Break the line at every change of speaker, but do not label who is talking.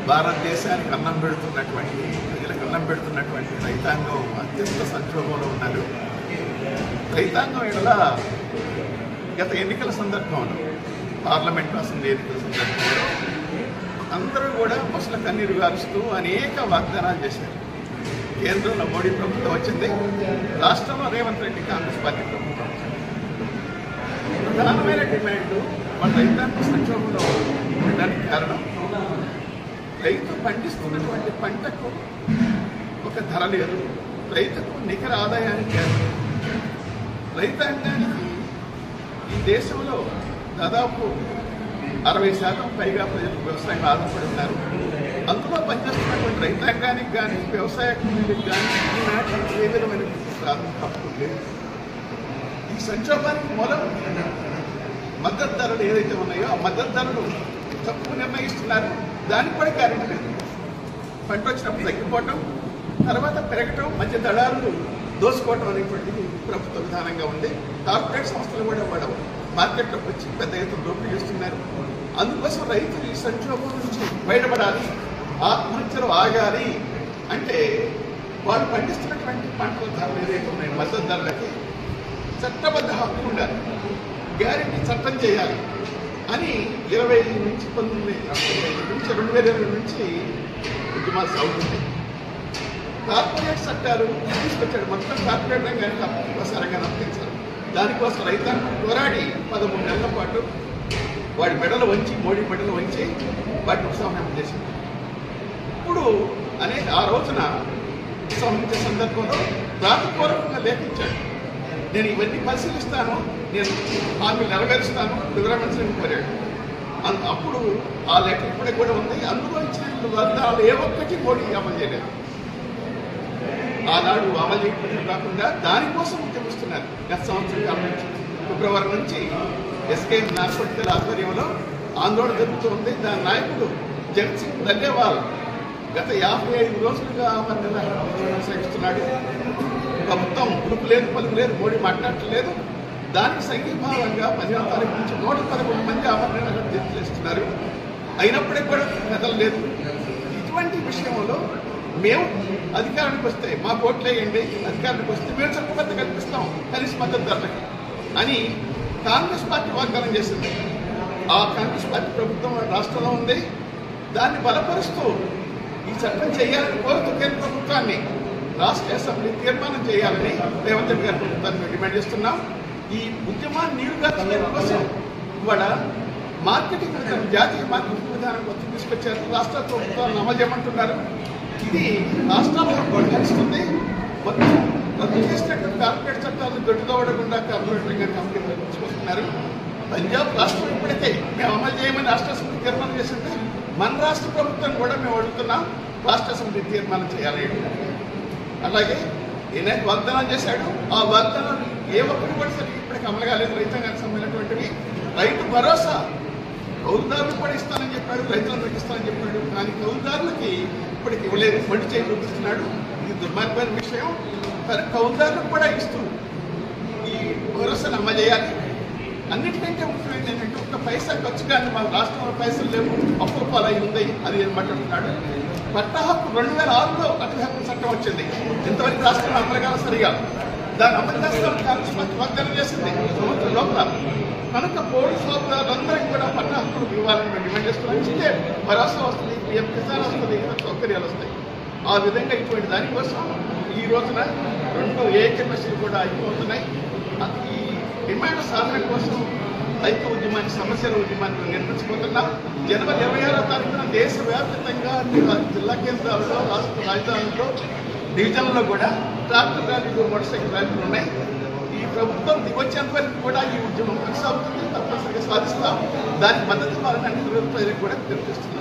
భారతదేశానికి అన్నం పెడుతున్నటువంటి ప్రజలకు అన్నం పెడుతున్నటువంటి రైతాంగం అత్యంత సంక్షోభంలో ఉన్నారు. రైతాంగం ఇలా గత ఎన్నికల సందర్భంలో పార్లమెంట్ అసెంబ్లీ ఎన్నికల సందర్భంలో అందరూ కూడా ముసల కన్నీరు గారుస్తూ అనేక వాగ్దానాలు చేశారు. కేంద్రంలో మోడీ ప్రభుత్వం వచ్చింది, రాష్ట్రంలో రేవంత్ రెడ్డి కాంగ్రెస్ పార్టీ ప్రభుత్వం వచ్చింది. ప్రధానమైన డిమాండ్ మన రైతాంగ సంక్షోభంలో ఉండడానికి కారణం రైతు పండిస్తున్నటువంటి పంటకు ఒక ధర లేదు, రైతుకు నికర ఆదాయానికి లేదు. రైతాంగానికి ఈ దేశంలో దాదాపు 60% పైగా ప్రజలు వ్యవసాయం ఆధారపడి ఉన్నారు. అందులో పనిచేస్తున్నటువంటి రైతాంగానికి కానీ వ్యవసాయ కూలీలకు కానీ ఈనాటి ఏ విధమైన ప్రాథమిక హక్కు లేదు. ఈ సంక్షోభానికి మూలం మద్దతు ధరలు ఏదైతే ఉన్నాయో ఆ మద్దతు ధరలు తక్కువ నిర్ణయిస్తున్నారు. దానికి కూడా గ్యారెంటీ లేదు. పంట వచ్చినప్పుడు తగ్గిపోవటం, తర్వాత పెరగటం, మధ్య దళారులు దోసుకోవటం అనేటువంటిది ప్రభుత్వ విధానంగా ఉంది. కార్పొరేట్ సంస్థలు కూడా వాడు మార్కెట్లోకి వచ్చి పెద్ద ఎత్తున దోపిడీ చేస్తున్నారు. అందుకోసం రైతులు ఈ సంక్షోభం నుంచి బయటపడాలి, ఆత్మహత్యలు ఆగాలి అంటే వాళ్ళు పండిస్తున్నటువంటి పంటల ధరలు ఏదైతే ఉన్నాయో మద్దతు ధరలకి చట్టబద్ధ హక్కు ఉండాలి, గ్యారెంటీ చట్టం చేయాలి అని 20 నుంచి 2020 నుంచి ఉద్యమాలు సాగుతుంది. కార్పొరేట్ చట్టాలు తీసుకొచ్చాడు, మొత్తం కార్పొరేట్ రంగాన్ని ప్రసారంగా నప్పించారు. దానికోసం రైతాంగం పోరాడి 13 నెలల పాటు వాడి మెడలు వంచి, మోడీ మెడలు వంచి వాటిని ఉపశమనం చేసింది. ఇప్పుడు ఆ రోజున ఉపశమనించే సందర్భంలో రాతపూర్వకంగా లేఖించాడు, నేను ఇవన్నీ పరిశీలిస్తాను, నేను హామీలు నెరవేరుస్తాను, వివరించడానికి కోరాడు. అప్పుడు ఆ లెటర్ ఇప్పటికి కూడా ఉంది. అందులో ఇచ్చిన వాగ్దానాలు ఏ ఒక్కటి మోడీ అమలు చేయలేదు. ఆనాడు అమలు చేయడం కాకుండా దానికోసం ఉద్యమిస్తున్నారు. గత సంవత్సరం ఫిబ్రవరి నుంచి ఎస్కే నార్పటికల ఆధ్వర్యంలో ఆందోళన జరుగుతూ ఉంది. దాని నాయకుడు జగత్ సింగ్ ధన్యవాల్ గత 55 రోజులుగా కొనసాగిస్తున్నాడు. ప్రభుత్వం ఉడుపు లేదు, పలుకు లేదు, మోడీ మాట్లాడట్లేదు. దానికి సంఘీభావంగా 15వ తారీఖు నుంచి 111 మంది ఆమరణ చేస్తున్నారు. అయినప్పటికీ కూడా కదలలేదు. ఇటువంటి విషయంలో మేము అధికారానికి వస్తే మా కోట్లు వేయండి, అధికారానికి వస్తే మేము చట్టబద్ధ కల్పిస్తాం కనీస మద్దతు ధరలకి అని కాంగ్రెస్ పార్టీ వాగ్దానం చేసింది. ఆ కాంగ్రెస్ పార్టీ ప్రభుత్వం రాష్ట్రంలో ఉంది. దాన్ని బలపరుస్తూ ఈ చట్టం చేయాలని కోరుతూ కేంద్ర ప్రభుత్వాన్ని రాష్ట్ర అసెంబ్లీ తీర్మానం చేయాలని రేవంత్ రెడ్డి గారి ప్రభుత్వాన్ని మేము డిమాండ్ చేస్తున్నాం. ఈ ఉద్యమాన్ని నీరుగా చేయడం కోసం ఇవాళ మార్కెటింగ్ విధానం, జాతీయ మార్కెటింగ్ విధానం వచ్చి తీసుకొచ్చారు. రాష్ట్ర ప్రభుత్వాలను అమలు చేయమంటున్నారు. ఇది రాష్ట్రాలకు గొడవస్తుంది. మొత్తం రద్దు చేసినటువంటి కార్పొరేట్ చట్టాలను దొడ్డుదోవడకుండా కార్పొరేట్ రంగాన్ని కంపెనీలు తీసుకొస్తున్నారు. పంజాబ్ రాష్ట్రం ఇప్పటికే మేము అమలు చేయమని రాష్ట్ర అసెంబ్లీ తీర్మానం చేసింది. మన రాష్ట్ర ప్రభుత్వం కూడా మేము అడుగుతున్నాం రాష్ట్ర అసెంబ్లీ తీర్మానం చేయాలి. అలాగే ఈయన వాగ్దానాలు చేశాడు. ఆ వాగ్దానాలు ఏ ఒక్కటి కూడా సరే ఇప్పటికి అమలు కాలేదు. రైతాంగానికి సంబంధించినటువంటివి రైతు భరోసా కౌలుదారులకు కూడా ఇస్తానని చెప్పాడు, రైతులందరికీ ఇస్తానని చెప్పాడు. కానీ కౌలుదారులకి ఇప్పటికి ఇవ్వలేదు, మండి చేయి చూపిస్తున్నాడు. ఇది దుర్మార్గమైన విషయం. కౌలుదారులకు కూడా ఇస్తూ ఈ భరోసాను అమలు చేయాలి. అన్నిటికంటే ముఖ్యమైనది ఏంటంటే ఒక్క పైసా ఖర్చు కానీ మన రాష్ట్రంలో పైసలు లేవు, అప్పు పాలై ఉంది. అది మాట్లాడుతున్నాడు. పట్టా హక్కు 2006లో అటవీ హక్కు చట్టం వచ్చింది. ఇంతవరకు రాష్ట్రంలో అమలు కాదు సరిగా. దాన్ని అమలు చేస్తామని కాంగ్రెస్ పార్టీ వాగ్దానం చేసింది సంవత్సరం లోపల. కనుక పౌర సోదరులందరికీ కూడా పట్టా హక్కులు ఇవ్వాలని మేము డిమాండ్ చేస్తున్నాం. ఇస్తే భరోసా వస్తుంది, పిఎం కిసాన్ వస్తుంది, ఇతర సౌకర్యాలు వస్తాయి. ఆ విధంగా ఇటువంటి దానికోసం ఈ రోజున 2 ఏకెంఎస్లు కూడా అయిపోతున్నాయి. ఈ డిమాండ్ సాధన కోసం రైతు ఉద్యమాన్ని, సమస్యల ఉద్యమాన్ని నిర్మించబోతున్నాం. జనవరి 26వ తారీఖున దేశవ్యాప్తంగా జిల్లా కేంద్రాల్లో, రాష్ట్ర రాజధానుల్లో, డివిజన్లలో కూడా ట్రాక్టర్ ర్యాలీలు, మోటార్ సైకిల్ ర్యాలీలు ఉన్నాయి. ఈ ప్రభుత్వం దిగొచ్చేంత వరకు కూడా ఈ ఉద్యమం కొనసాగుతుంది. తప్పనిసరిగా సాధిస్తాం. దానికి మద్దతు ఇవ్వాలని అన్ని ప్రజలకు కూడా తెలిపిస్తున్నాం.